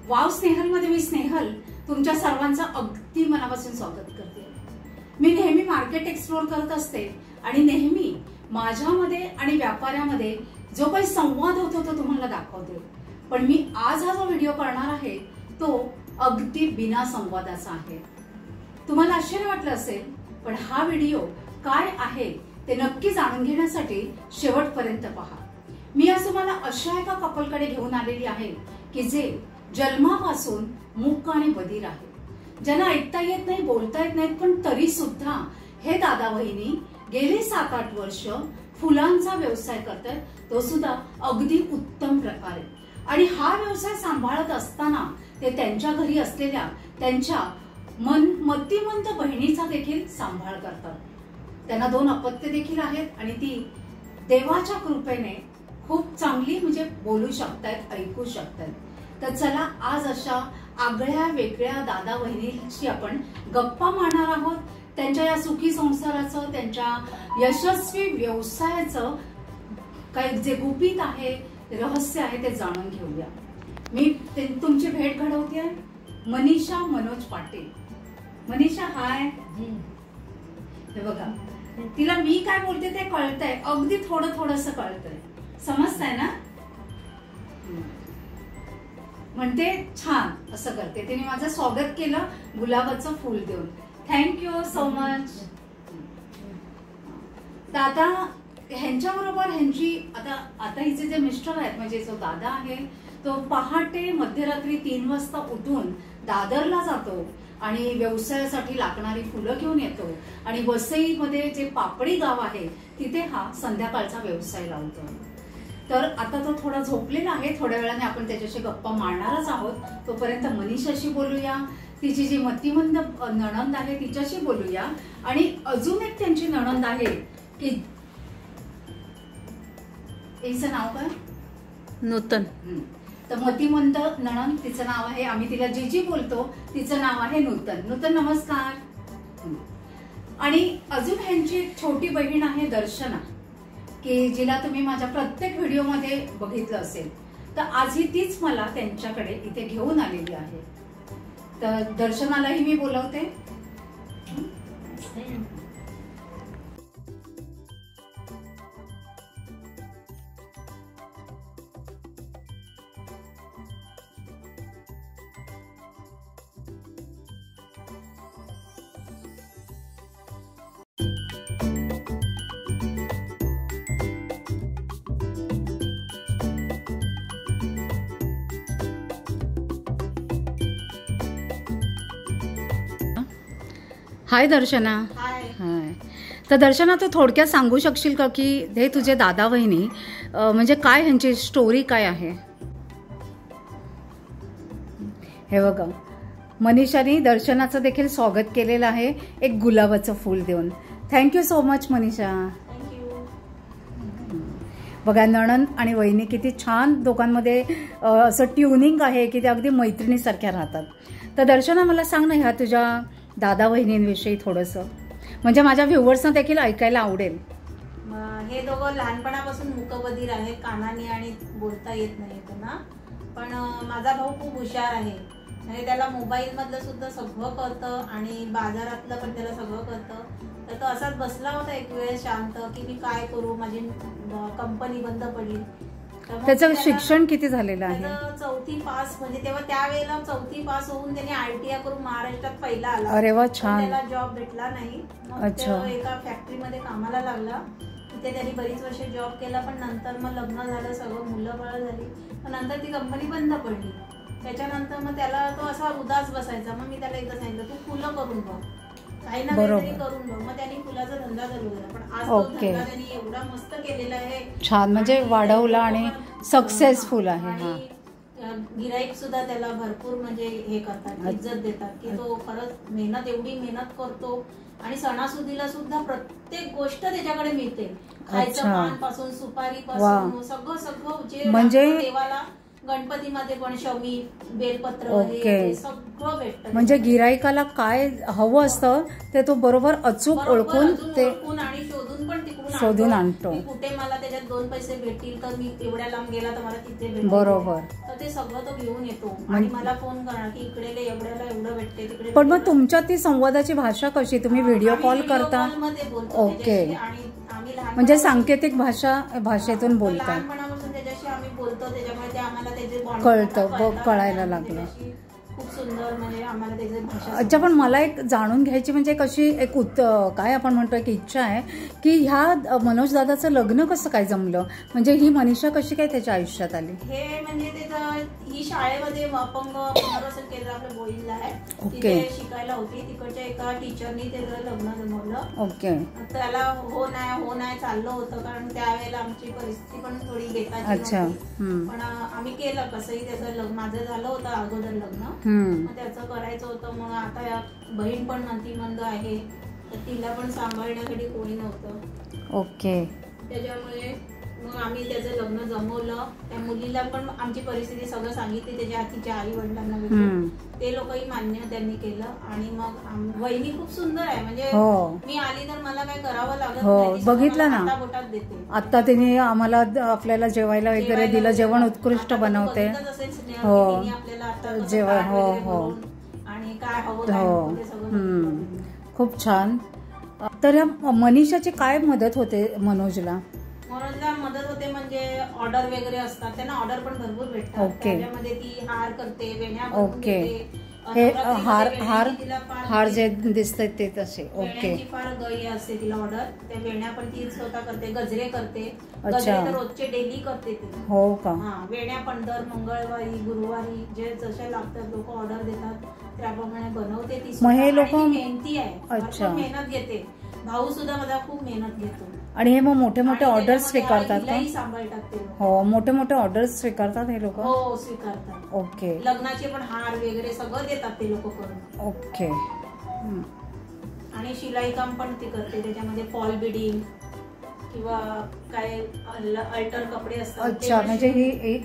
Wow स्नेहलमध्ये मी स्नेहल तुमच्या सर्वांचं अगदी मनापासून स्वागत करते। मी नेहमी मार्केट एक्सप्लोर करत असते आणि नेहमी माझ्यामध्ये आणि व्यापाऱ्यामध्ये जो काही संवाद होतो तो तुम्हाला दाखवते। पण मी आज हा जो व्हिडिओ करणार आहे तो अगदी बिना संवादाचा आहे। तुम्हाला आश्चर्य वाटलं असेल, पण हा व्हिडिओ काय आहे ते नक्की जाणून घेण्यासाठी शेवटपर्यंत पहा। मी आज तुम्हाला अशा एका कपलकडे घेऊन आलेली आहे की जे जन्मापासून मूक आणि बधीर आहे, ज्यांना ऐकता येत नाही, बोलता येत नाही, पण तरी सुद्धा हे दादा वहिनी गेली 7-8 वर्ष फुलांचा व्यवसाय करतात, तो सुद्धा अगदी उत्तम प्रकारे। आणि हा व्यवसाय सांभाळत असताना ते त्यांच्या घरी असलेल्या त्यांच्या मतिमंद बहिणीचा देखील सांभाळ करतात। त्यांना 2 अपत्य देखील आहेत आणि ती देवाच्या कृपेने खूप चांगली म्हणजे बोलू शकतात, ऐकू शकतात। तर चला आज अशा आगळ्या वेगळ्या दादा वहिनीशी आपण गप्पा मारणार आहोत। त्यांच्या या सुखी संसाराचं, त्यांच्या यशस्वी व्यवसायाचं काही जे गुपित आहे, रहस्य आहे ते जाणून घेऊया। मी तुमची भेट घडवते मनीषा मनोज पाटील। मनीषा हाय। हे बघा, तिला मी काय बोलते ते कळतंय, अगदी थोडंसं कळतंय, समजतंय ना? म्हणते छान असं करते। तिने माझं स्वागत केलं गुलाबाचं फूल देऊन। थँक्यू सो मच दादा। ह्यांच्याबरोबर ह्यांची आता हिचे जे मिस्टर आहेत, म्हणजे जो दादा आहे तो पहाटे मध्यरात्री 3 वाजता उठून दादरला जातो आणि व्यवसायासाठी लागणारी फुलं घेऊन येतो आणि वसईमध्ये जे पापडी गाव आहे तिथे हा संध्याकाळचा व्यवसाय लावतो। तर आता तो थोडा झोपलेला आहे, थोड्या वेळाने आपण त्याच्याशी गप्पा मारणारच आहोत। तोपर्यंत मनीषाशी बोलूया, तिची जी मतिमंद नणंद आहे तिच्याशी बोलूया। आणि अजून एक त्यांची नणंद आहे की तिचं नाव काय? नूतन। तर मतिमंद नणंद, तिचं नाव आहे, आम्ही तिला जीजी बोलतो, तिचं नाव आहे नूतन। नूतन नमस्कार। आणि अजून ह्यांची छोटी बहीण आहे दर्शना, की जिला तुम्ही माझ्या प्रत्येक व्हिडिओमध्ये बघितलं असेल। तर आजही तीच मला त्यांच्याकडे इथे घेऊन आलेली आहे। तर दर्शनालाही मी बोलवते। हाय दर्शना। हाय। तर दर्शना, तू थोडक्यात सांगू शकशील का की हे तुझे दादा वहिनी म्हणजे काय, ह्यांची स्टोरी काय आहे? हे बघा, मनीषाने दर्शनाचं देखील स्वागत केलेलं आहे एक गुलाबाचं फूल देऊन। Thank you so much Manisha. बघा, नणंद आणि वहिनी किती छान दोघांमध्ये असं ट्युनिंग आहे की ते अगदी मैत्रिणीसारख्या राहतात। तर दर्शना, मला सांग ना ह्या तुझ्या दादा वहिनींविषयी थोडंसं, म्हणजे माझ्या व्ह्युअर्सना देखील ऐकायला आवडेल। हे दोघं लहानपणापासून मूकबधीर आहेत, कानाने आणि बोलता येत नाही त्यांना। पण माझा भाऊ खूप हुशार आहे, म्हणजे त्याला मोबाईल मधलं सुद्धा सगळं कळतं आणि बाजारातलं पण त्याला सगळं कळतं। तर तो असाच बसला होता एक वेळ शांत की मी काय करू, माझी कंपनी बंद पडली। त्याचं शिक्षण किती झालेलं आहे? 4थी पास, म्हणजे तेव्हा त्यावेळेला 4थी पास होऊन त्याने ITI करून महाराष्ट्रात पहिला आला। अरे वा, छान। त्याला जॉब भेटला नाही, मग तो एका फॅक्टरीमध्ये कामाला लागला। तिथे त्यांनी बरीच वर्ष जॉब केला, पण नंतर मग लग्न झालं, सगळं मुलं बाळ झाली, पण नंतर ती कंपनी बंद पडली। त्याच्यानंतर मग त्याला तो असा उदास बसायचा। मग मी त्याला एकदा सांगितलं, तू फुलं करून बघ, काही ना काहीतरी करून बघ। मग त्यांनी फुलाचा धंदा चालू केला, पण आज तो धंदा त्यांनी एवढा मस्त केलेला आहे, छान, म्हणजे वाढवला आणि सक्सेसफुल आहे। गिराईक सुद्धा त्याला भरपूर म्हणजे हे करतात, इज्जत देतात की तो खरंच एवढी मेहनत करतो। आणि सणासुदीला सुद्धा प्रत्येक गोष्ट त्याच्याकडे मिळते, खायचं पानपासून सुपारीपासून सगळं जे म्हणजे देवाला, गणपतीमध्ये पण शमी, बेलपत्र, सगळं भेटतं। म्हणजे गिराईकाला काय हवं असतं ते तो बरोबर अचूक ओळखून ते आणि शोधून पण तिकडून शोधून आणतो. कुठे मला त्याच्यात 2 पैसे भेटतील तर मी एवढ्या लांब गेला तर मला तिथे भेटेल. बरोबर. तर ते सगळं तो घेऊन येतो आणि मला फोन करणार की इकडे एवढ्याला एवढं भेटते तिकडे. पण मग तुमच्या ती संवादाची भाषा कशी, तुम्ही व्हिडिओ कॉल करता? ओके, म्हणजे सांकेतिक भाषेतून बोलता. लहानपणापासून त्याच्याशी आम्ही बोलतो त्याच्यामुळे ते आम्हाला त्याचे कळतं, कळायला लागलं. खूप सुंदर म्हणजे आम्हाला त्याची भाषा. अच्छा, पण मला एक जाणून घ्यायची म्हणजे कशी एक काय आपण म्हणतो एक इच्छा आहे की ह्या मनोज दादाचं लग्न कसं काय जमलं, म्हणजे ही मनीषा कशी काय त्याच्या आयुष्यात आली? हे म्हणजे त्याचं ही शाळेमध्ये अपंग पुनर्वसन केंद्र आपल्या बोईला आहे. ओके. शिकायला होती, तिकडच्या एका टीचरनी त्याचं लग्न जमवलं. ओके. त्याला हो नाही चाललं होतं कारण त्यावेळेला आमची परिस्थिती पण थोडी बेताची. अच्छा. पण आम्ही केलं कसंही त्याचं माझं झालं होतं अगोदर लग्न, मग त्याचं करायचं होतं. मग आता बहीण पण मंद आहे तर तिला पण सांभाळण्यासाठी कोणी नव्हतं. ओके. त्याच्यामुळे मग आम्ही त्याचं लग्न जमवलं. त्या मुलीला पण आमची परिस्थिती सगळं सांगितली त्याच्या तिच्या आई वडिलांना वगैरे. ते लोकही मान्य त्यांनी केलं. आणि मग वहिनी खूप सुंदर आहे, म्हणजे मी आली तर मला काय करावं लागत नाही. बघितलं ना, बोटात देते. आता तिने आम्हाला आपल्याला जेवायला वगैरे दिलं, जेवण उत्कृष्ट बनवते. आपल्याला जेवण आणि काय हवं खूप छान. तर या मनीषाची काय मदत होते मनोजला? मनोजला मदत होते म्हणजे ऑर्डर वगैरे असतात, त्यांना ऑर्डर पण भरपूर भेटतात. त्याच्यामध्ये ती हार करते, वेण्या. ओके. हे हार जे दिसतात ते तसे. ओके. फार गई असते तिला ऑर्डर. त्या वेण्या पण ती स्वतः करते, गजरे करते. गजरे तर रोजचे डेली करते ती. हो का? वेण्या पण दर मंगळवारी गुरुवारी जे जसे लागतात लोक ऑर्डर देतात त्याप्रमाणे बनवते ती. मग हे लोक मेहनती आहे. अच्छा. मेहनत घेते. भाऊ सुद्धा माझा खूप मेहनत घेतो. आणि हे मग मोठे मोठे ऑर्डर्स स्वीकारतात का? सांभाळतात ते. हो, मोठे मोठे ऑर्डर्स स्वीकारतात हे लोक? हो, स्वीकारतात. ओके. लग्नाचे पण हार वगैरे सगळं देतात ते लोक करून. ओके. आणि शिलाई काम पण ती करते, त्याच्यामध्ये फॉल बिडिंग किंवा काय अल्टर कपडे असतात. अच्छा, म्हणजे ही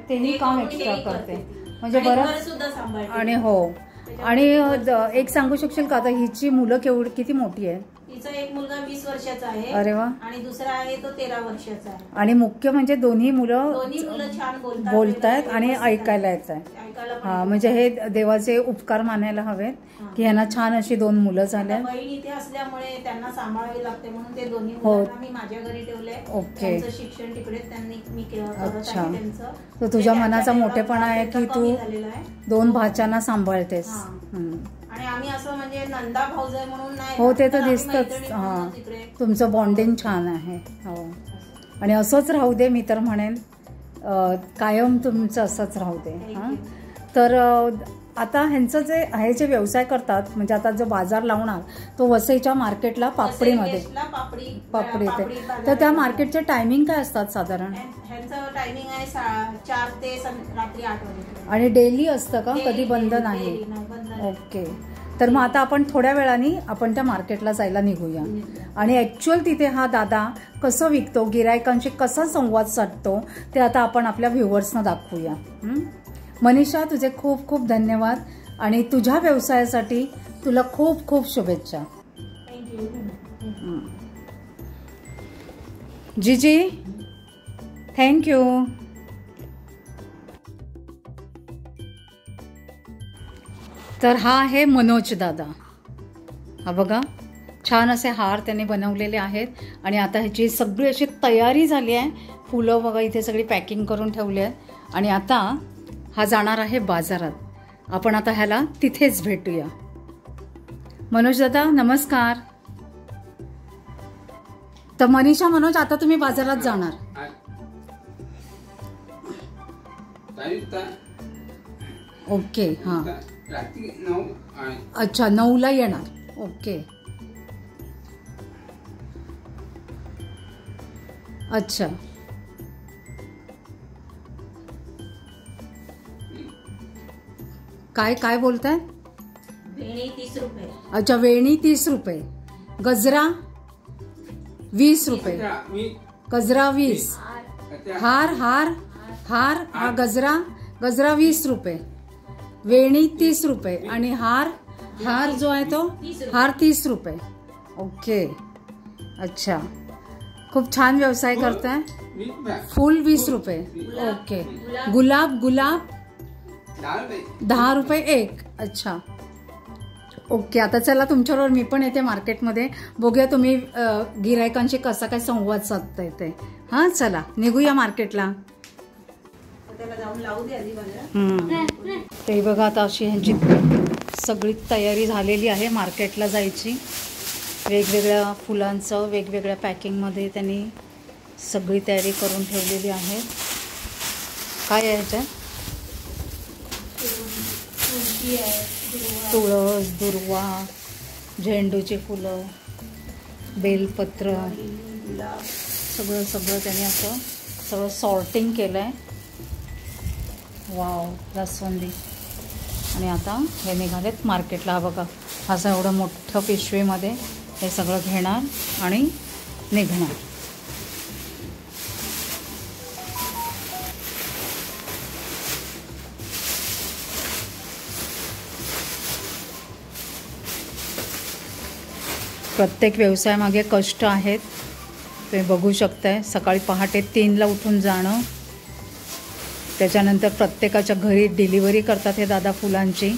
तेही काम एक्स्ट्रा करते, म्हणजे बरं सुद्धा सांभाळते. आणि हो, आणि एक सांगू शकशील का आता हिची मुलं किती मोठी आहे? तिचा एक मुलगा 20 वर्षाचा आहे. अरे वा. आणि दुसरा आहे तो 13 वर्षाचा आहे. आणि मुख्य म्हणजे दोन्ही मुलं छान बोलतायत आणि ऐकायला येत आहे. हा, म्हणजे हे देवाचे उपकार मानायला हवेत की ह्यांना छान अशी 2 मुलं झाल्या. बहीण इथे असल्यामुळे त्यांना सांभाळावी लागते म्हणून ते दोन्ही मुलांना मी माझ्या घरी ठेवले. ओके. त्यांचं शिक्षण तिकडेच त्यांनी मी अच्छा. तर तुझ्या मनाचा मोठेपणा आहे की तू 2 भाच्यांना सांभाळतेस. आणि आम्ही असं म्हणजे नंदा भाऊजाई म्हणून नाही. हो, ते तर दिसतच. हा, तुमचं बॉन्डिंग छान आहे. हो, आणि असंच राहू दे, मी तर म्हणेन कायम तुमचं असंच राहू दे. हा, तर आता ह्यांचं जे व्यवसाय करतात म्हणजे आता जो बाजार लावणार तो वसईच्या मार्केटला पापडीमध्ये पापडी येते. तर त्या मार्केटचे टायमिंग काय असतात साधारण? टायमिंग आहे 4 ते रात्री 8 वाजे. आणि डेली असतं का, कधी बंद नाही? ओके. तर मग आता आपण थोड्या वेळाने आपण त्या मार्केटला जायला निघूया आणि ऍक्च्युअल तिथे हा दादा कसं विकतो, गिरायकांशी कसा संवाद साधतो ते आता आपण आपल्या व्ह्युअर्सना दाखवूया. मनीषा, तुझे खूप खूप धन्यवाद आणि तुझ्या व्यवसायासाठी तुला खूप खूप शुभेच्छा. जीजी, थँक्यू. तर हा आहे मनोज दादा. हा बघा, छान असे हार त्यांनी बनवलेले आहेत आणि आता ह्याची सगळी अशी तयारी झाली आहे. फुलं बघा इथे सगळी पॅकिंग करून ठेवली आहेत आणि आता हा जाणार आहे बाजारात. आपण आता ह्याला तिथेच भेटूया. मनोज दादा नमस्कार. तर मनीषा, मनोज, आता तुम्ही बाजारात जाणार? ओके. हां, अच्छा, 9ला येणार. ओके. अच्छा. काय काय बोलताय? वेणी 30 रुपये. अच्छा, वेणी 30 रुपये. गजरा 20 रुपये. गजरा 20. हार हार हार हा गजरा 20 रुपये. वेणी 30 रुपये आणि हार जो आहे तो हार 30 रुपये. ओके. अच्छा. खूप छान व्यवसाय करताय. फुल 20 रुपये. ओके. गुलाब 10 रुपये एक. अच्छा ओके. आता चला तुमच्याबरोबर मी पण येते मार्केटमध्ये, बघूया तुम्ही गिरायकांशी कसा काय संवाद साधता येते. हा चला निघूया मार्केटला. ते बघा आता अशी ह्यांची सगळी तयारी झालेली आहे मार्केटला जायची. वेगवेगळ्या फुलांचं वेगवेगळ्या पॅकिंगमध्ये त्यांनी सगळी तयारी करून ठेवलेली आहे. काय आहे ह्याच्यात? तुळस, दुर्वा, झेंडूची फुलं, बेलपत्र, सगळं सगळं त्यांनी असं सगळं सॉर्टिंग केलं आहे. वाव, जास्वंदी. आणि आता हे निघालेत मार्केटला. हा बघा, असं एवढं मोठं पिशवीमध्ये हे सगळं घेणार आणि निघणार. प्रत्येक व्यवसायामागे कष्ट आहेत, तुम्ही बघू शकताय. सकाळी पहाटे 3ला उठून जाणं, त्याच्यानंतर प्रत्येकाच्या घरी डिलिव्हरी करतात हे दादा फुलांची.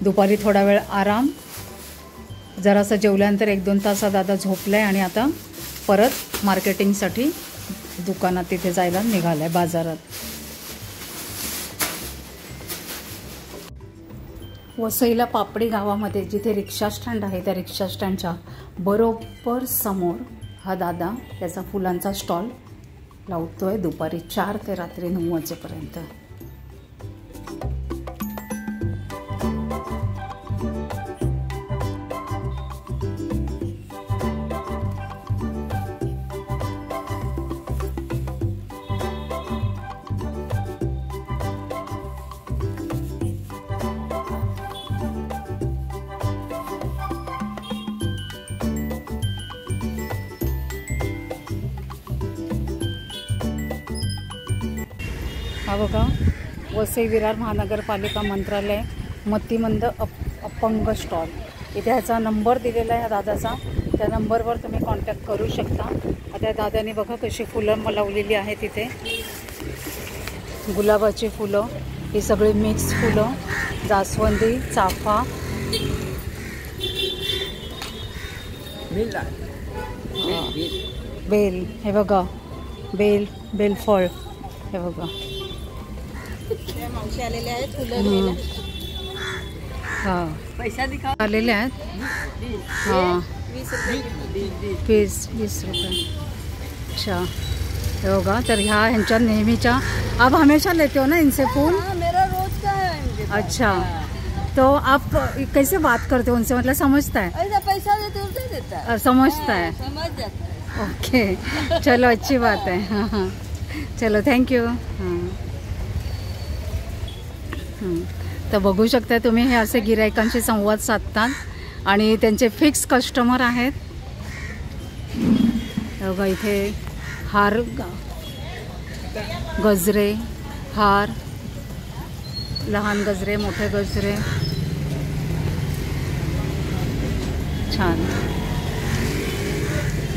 दुपारी थोडा वेळ आराम, जरासं जेवल्यानंतर 1-2 तास दादा झोपलाय आणि आता परत मार्केटिंगसाठी दुकानात तिथे जायला निघालाय बाजारात. वसईला पापडी गावामध्ये जिथे रिक्षा स्टँड आहे त्या रिक्षा स्टँडच्या बरोबर समोर हा दादा त्याचा फुलांचा स्टॉल लावतोय दुपारी 4 ते रात्री 9 वाजेपर्यंत. हा बघा, वसई विरार महानगरपालिका मंत्रालय मतिमंद अपंग स्टॉल. इथे ह्याचा नंबर दिलेला आहे दादाचा, त्या नंबरवर तुम्ही कॉन्टॅक्ट करू शकता. आता दादाने बघा कशी फुलं लावलेली आहेत तिथे. गुलाबाची फुलं, ही सगळी मिक्स फुलं, जास्वंदी, चाफा, बेल. हे बघा बेलफळ. हे बघा मावशी आलेले आहेत फुलं. हां, पैसा दिखा आलेले आहेत. हां, 20 रुपये. अच्छा, हे बघा. तर ह्यांच्या नेहमीच्या, आप हमेशा लेते हो ना इनसे फूल? मेरा रोज का है. अच्छा, तो आप कैसे बात करते हो उनसे, मतलब समझता है? ऐसा पैसा देते उसे देता है, समझता है. समझ जाता है. ओके, चलो अच्छी बात है. हाँ हाँ, चलो थँक्यू. हां, तर बघू शकता तुम्ही, हे असे गिरायकांशी संवाद साधतात आणि त्यांचे फिक्स कस्टमर आहेत. बघा इथे हार, गजरे, हार, लहान गजरे, मोठे गजरे, छान.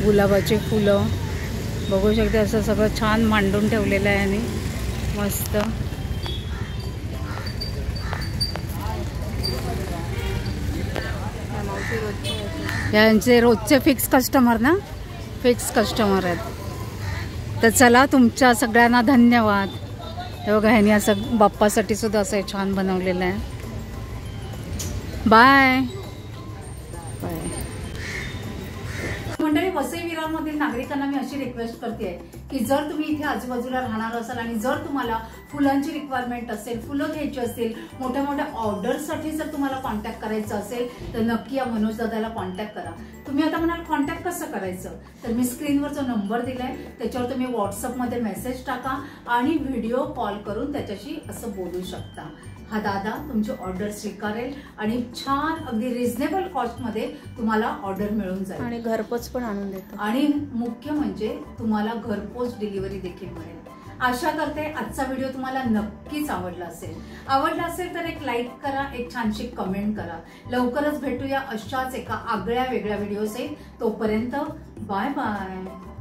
गुलाबाची फुलं बघू शकते. असं सगळं छान मांडून ठेवलेलं आहे आणि मस्त. यांचे रोजचे फिक्स कस्टमर ना, फिक्स कस्टमर आहेत. तर चला, तुमच्या सगळ्यांना धन्यवाद. हे बघा, ह्यांनी असं बाप्पासाठी सुद्धा असं छान बनवलेलं आहे. Bye bye. मंडळी, वसई विरारमधील नागरिकांना मी अशी रिक्वेस्ट करते की जर तुम्ही इथे आजूबाजूला राहणार असाल आणि जर तुम्हाला फुलांची रिक्वायरमेंट असेल, फुलं घ्यायची असतील, मोठ्या मोठ्या ऑर्डरसाठी जर तुम्हाला कॉन्टॅक्ट करायचं असेल तर नक्की या मनोज दादाला कॉन्टॅक्ट करा. तुम्ही आता म्हणाल कॉन्टॅक्ट कसं करायचं, तर मी स्क्रीनवर जो नंबर दिलाय त्याच्यावर तुम्ही व्हॉट्सअपमध्ये मेसेज टाका आणि व्हिडिओ कॉल करून त्याच्याशी असं बोलू शकता. हा दादा तुमची ऑर्डर स्वीकारेल आणि छान अगदी रिझनेबल कॉस्टमध्ये तुम्हाला ऑर्डर मिळून जाईल आणि घरपोच पण आणून देतो. आणि मुख्य म्हणजे तुम्हाला घरपोच डिलिव्हरी देखील मिळेल. आशा करते आजचा व्हिडिओ तुम्हाला नक्कीच आवडला असेल तर एक लाईक करा, एक छानशी कमेंट करा. लवकरच भेटूया अशाच एका आगळ्या वेगळ्या व्हिडिओ. तोपर्यंत बाय बाय.